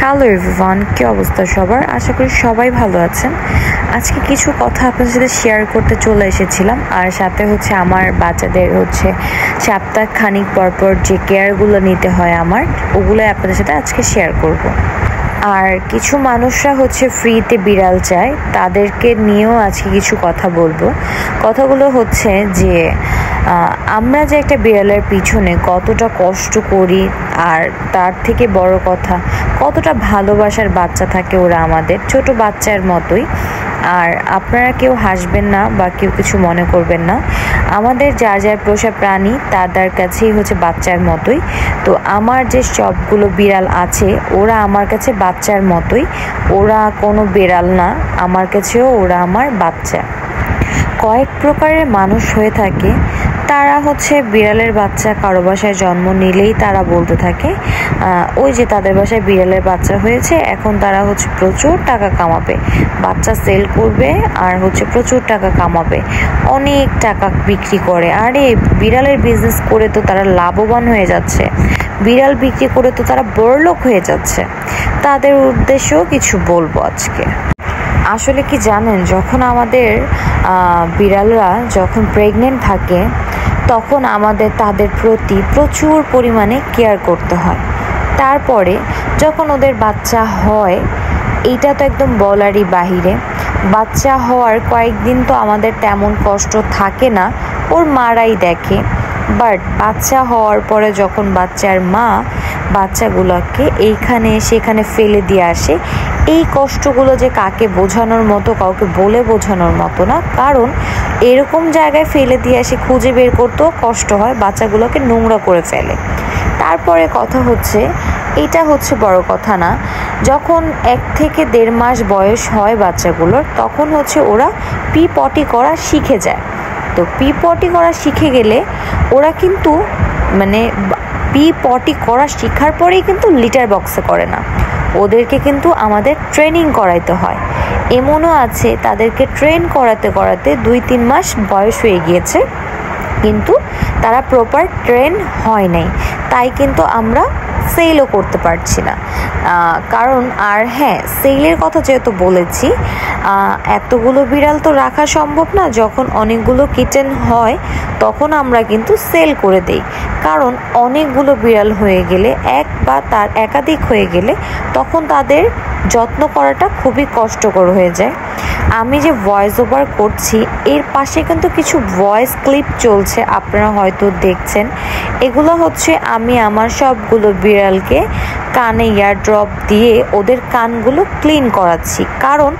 Hello everyone, কি অবস্থা সবার? আশা করি সবাই ভালো আছেন। আজকে কিছু কথা আপনাদের সাথে শেয়ার করতে চলে এসেছিলাম, আর সাথে আমার বাচ্চাদের সপ্তাহ খানিক পরপর যে কেয়ারগুলো নিতে হয় আমার, ওগুলো আপনাদের সাথে আজকে শেয়ার করব। আর কিছু মানুষরা ফ্রিতে বিড়াল চায়, তাদেরকে নিয়েও আজকে কিছু কথা বলবো। কথাগুলো যে আমরা যে একটা বিড়ালের পিছনে কতটা কষ্ট করি, আর তার থেকে বড় কথা কতটা ভালোবাসার বাচ্চা থাকে ওরা, আমাদের ছোট বাচ্চার মতোই। আর আপনারা কেউ হাসবেন না বা কেউ কিছু মনে করবেন না, আমাদের যার যার পোষা প্রাণী তাদের কাছেই বাচ্চার মতোই। তো আমার যে সবগুলো বিড়াল আছে ওরা আমার কাছে বাচ্চার মতোই, ওরা কোনো বিড়াল না, আমার কাছেও ওরা আমার বাচ্চা। কয়েক প্রকারের মানুষ হয়ে থাকে, তারা বিড়ালের বাচ্চা কারো বাসায় জন্ম নিলেই তারা বলতে থাকে ওই যে তাদের বাসায় বিড়ালের বাচ্চা হয়েছে, এখন তারা প্রচুর টাকা কামাবে, বাচ্চা সেল করবে আর প্রচুর টাকা কামাবে, অনেক টাকা বিক্রি করে। আরে বিড়ালের বিজনেস করে তো তারা লাভবান হয়ে যাচ্ছে, বিড়াল বিক্রি করে তো তারা বড়লোক হয়ে যাচ্ছে। তাদের উদ্দেশ্যেও কিছু বলবো আজকে। আসলে কি জানেন, যখন আমাদের বিড়ালরা যখন প্রেগনেন্ট থাকে তখন আমাদের তাদের প্রতি প্রচুর পরিমাণে কেয়ার করতে হয়। তারপরে যখন ওদের বাচ্চা হয়, এইটা তো একদম বলারই বাহিরে। বাচ্চা হওয়ার কয়েকদিন তো আমাদের তেমন কষ্ট থাকে না, ওর মারাই দেখে। বাট বাচ্চা হওয়ার পরে যখন বাচ্চার মা বাচ্চাগুলোকে এইখানে সেখানে ফেলে দিয়ে আসে, এই কষ্টগুলো যে কাকে বোঝানোর মতো, কাউকে বলে বোঝানোর মতো না। কারণ এরকম জায়গায় ফেলে দিয়ে আসে, খুঁজে বের করতেও কষ্ট হয়, বাচ্চাগুলোকে নোংরা করে ফেলে। তারপরে কথা এটা বড় কথা না, যখন 1 থেকে 1.5 মাস বয়স হয় বাচ্চাগুলোর, তখন ওরা পটি করা শিখে যায়। তো পটি করা শিখে গেলে ওরা কিন্তু পটি করা শেখার পরেই কিন্তু লিটার বক্সে করে না, ওদেরকে কিন্তু আমাদের ট্রেনিং করাইতে হয়। এমনও আছে তাদেরকে ট্রেন করাতে করাতে 2-3 মাস বয়স হয়ে গিয়েছে, কিন্তু তারা প্রপার ট্রেন হয় নাই, তাই কিন্তু আমরা সেলও করতে পারছি না। কারণ আর হ্যাঁ, সেলের কথা যেহেতু বলেছি, এতগুলো বিড়াল তো রাখা সম্ভব না। যখন অনেকগুলো কিটেন হয় তখন আমরা কিন্তু সেল করে দেই, কারণ অনেকগুলো বিড়াল হয়ে গেলে, এক বা তার একাধিক হয়ে গেলে, তখন তাদের যত্ন করাটা খুবই কষ্টকর হয়ে যায়। আমি যে ভয়েস ওভার করছি, এর পাশে কিন্তু কিছু ভয়েস ক্লিপ চলছে, আপনারা হয়তো দেখছেন। এগুলো আমি আমার সবগুলো বিড়ালকে কানে ইয়ার ড্রপ দিয়ে ওদের কানগুলো ক্লিন করাচ্ছি, কারণ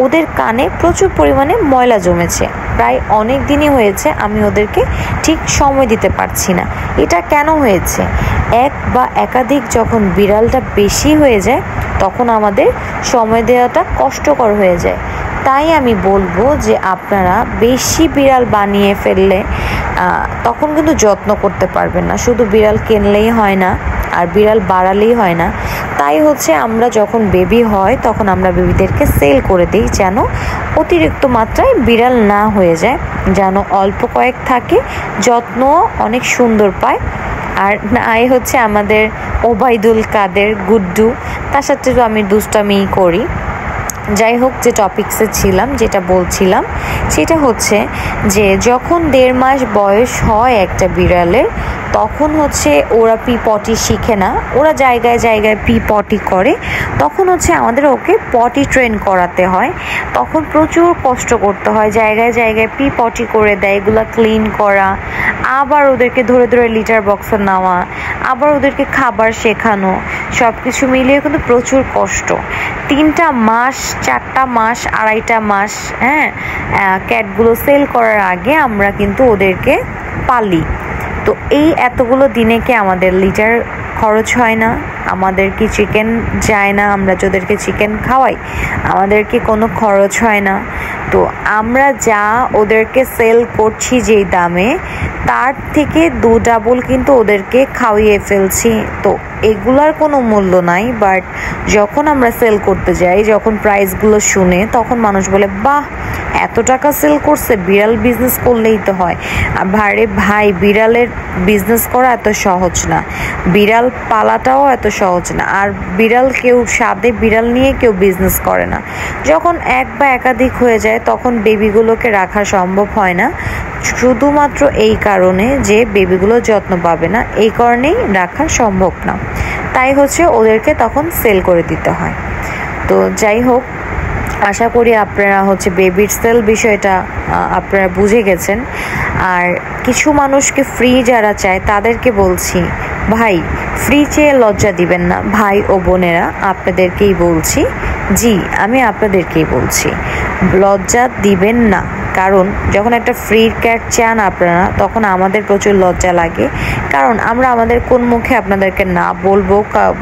ওদের কানে প্রচুর পরিমাণে ময়লা জমেছে। প্রায় অনেক দিনই হয়েছে আমি ওদেরকে ঠিক সময় দিতে পারছি না। এটা কেন হয়েছে? এক বা একাধিক যখন বিড়ালটা বেশি হয়ে যায়, তখন আমাদের সময় দেওয়াটা কষ্টকর হয়ে যায়। তাই আমি বলবো যে আপনারা বেশি বিড়াল বানিয়ে ফেললে তখন কিন্তু যত্ন করতে পারবেন না। শুধু বিড়াল কিনলেই হয় না, আর বিড়াল বাড়ালেই হয় না। তাই আমরা যখন বেবি হয় তখন আমরা বেবিদেরকে সেল করে দিই, যেন অতিরিক্ত মাত্রায় বিড়াল না হয়ে যায়, যেন অল্প কয়েক থাকে, যত্ন অনেক সুন্দর পায়। আর নাই আমাদের ওবায়দুল কাদের গুড্ডু, তার সাথে তো আমি দুষ্টামি করি। যাই হোক, যে টপিকসে ছিলাম, যেটা বলছিলাম সেটা যে যখন 1.5 মাস বয়স হয় একটা বিড়ালের, তখন ওরা পটি শিখে না, ওরা জায়গায় জায়গায় পটি করে। তখন আমাদের ওকে পটি ট্রেন করাতে হয়, তখন প্রচুর কষ্ট করতে হয়, জায়গায় জায়গায় পটি করে দেয়, এগুলো ক্লিন করা, আবার ওদেরকে ধরে ধরে লিটার বক্সে নেওয়া, আবার ওদেরকে খাবার শেখানো, সব কিছু মিলিয়ে কিন্তু প্রচুর কষ্ট। 3টা মাস, 4টা মাস, 2.5 মাস, ক্যাটগুলো সেল করার আগে আমরা কিন্তু ওদেরকে পালি। তো এই এতগুলো দিনে কি আমাদের লিটার খরচ হয় না? আমাদের কি চিকেন যায় না? আমরা যাদেরকে চিকেন খাওয়াই, আমাদের কি কোনো খরচ হয় না? তো আমরা যা ওদেরকে সেল করছি যেই দামে, তার থেকে 2 ডাবল কিন্তু ওদেরকে খাওয়িয়ে ফেলছি। তো এগুলার কোনো মূল্য নাই। বাট যখন আমরা সেল করতে যাই, যখন প্রাইসগুলো শুনে, তখন মানুষ বলে বাহ, এত টাকা সেল করছে, বিড়াল বিজনেস করলেই তো হয়। ভারে ভাই, বিড়ালের বিজনেস করা এত সহজ না, বিড়াল পালাটাও এত সহজ না। আর বিড়াল কেউ সাথে বিড়াল নিয়ে কেউ বিজনেস করে না। যখন এক বা একাধিক হয়ে যায় তখন বেবিগুলোকে রাখা সম্ভব হয় না, শুধুমাত্র এই কারণে যে বেবিগুলো যত্ন পাবে না, এই কারণেই রাখা সম্ভব না। তাই হচ্ছে ওদেরকে তখন সেল করে দিতে হয়। তো যাই হোক, আশা করি আপনারা হচ্ছে বেবির সেল বিষয়টা আপনারা বুঝে গেছেন। আর কিছু মানুষকে ফ্রি যারা চায় তাদেরকে বলছি, ভাই ফ্রি চেয়ে লজ্জা দিবেন না। ভাই ও বোনেরা, আপনাদেরকেই বলছি, জি আমি আপনাদেরকেই বলছি, লজ্জা দিবেন না। কারণ যখন একটা ফ্রি ক্যাট চান আপনারা, তখন আমাদের প্রচুর লজ্জা লাগে। কারণ আমরা আমাদের কোন মুখে আপনাদেরকে না বলবো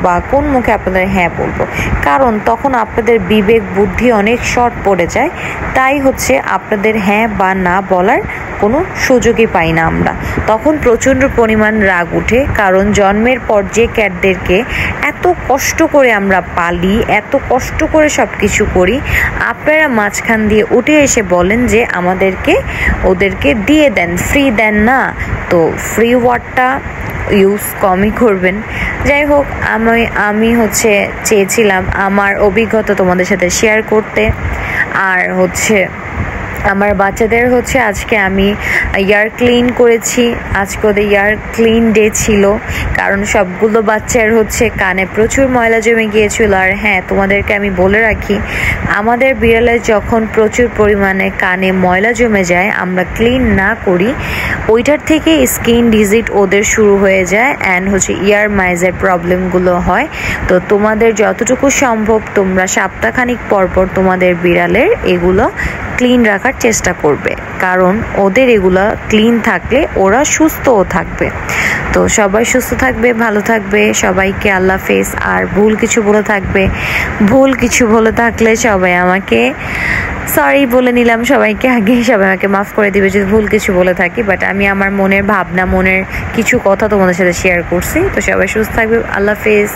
বা কোন মুখে আপনাদের হ্যাঁ বলবো, কারণ তখন আপনাদের বিবেক বুদ্ধি অনেক শর্ট পড়ে যায়। তাই হচ্ছে আপনাদের হ্যাঁ বা না বলার কোনো সুযোগই পাই না আমরা। তখন প্রচণ্ড পরিমাণ রাগ উঠে, কারণ জন্মের পর যে ক্যাটদেরকে এত কষ্ট করে আমরা পালি, এত কষ্ট করে সব কিছু করি, আপনারা মাঝখান দিয়ে উঠে এসে বলেন যে আমাদেরকে ওদেরকে দিয়ে দেন, ফ্রি দেন না। তো ফ্রি ওয়ার্ডটা ইউজ কমই করবেন। যাই হোক, আমি হচ্ছে চেয়েছিলাম আমার অভিজ্ঞতা তোমাদের সাথে শেয়ার করতে। আর হচ্ছে আমার বাচ্চাদের হচ্ছে আজকে আমি ইয়ার ক্লিন করেছি, আজকে ওদের ইয়ার ক্লিন ডে ছিল। কারণ সবগুলো বাচ্চার হচ্ছে কানে প্রচুর ময়লা জমে গিয়েছিল। আর হ্যাঁ, তোমাদেরকে আমি বলে রাখি, আমাদের বিড়ালের যখন প্রচুর পরিমাণে কানে ময়লা জমে যায়, আমরা ক্লিন না করি, ওইটার থেকে স্কিন ডিজিজ ওদের শুরু হয়ে যায় অ্যান্ড হচ্ছে ইয়ার মাইজের প্রবলেমগুলো হয়। তো তোমাদের যতটুকু সম্ভব তোমরা সপ্তাহখানিক পরপর তোমাদের বিড়ালের এগুলো ক্লিন রাখার চেষ্টা করবে, কারণ ওদের এগুলা ক্লিন থাকলে ওরা সুস্থও থাকবে। তো সবাই সুস্থ থাকবে, ভালো থাকবে, সবাইকে আল্লাহ হাফেজ। আর ভুল কিছু বলে থাকলে সবাই আমাকে সরি বলে নিলাম সবাইকে আগে, সবাই আমাকে মাফ করে দিবে যদি ভুল কিছু বলে থাকি। বাট আমি আমার মনের ভাবনা, মনের কিছু কথা তোমাদের সাথে শেয়ার করছি। তো সবাই সুস্থ থাকবে, আল্লাহ হাফেজ।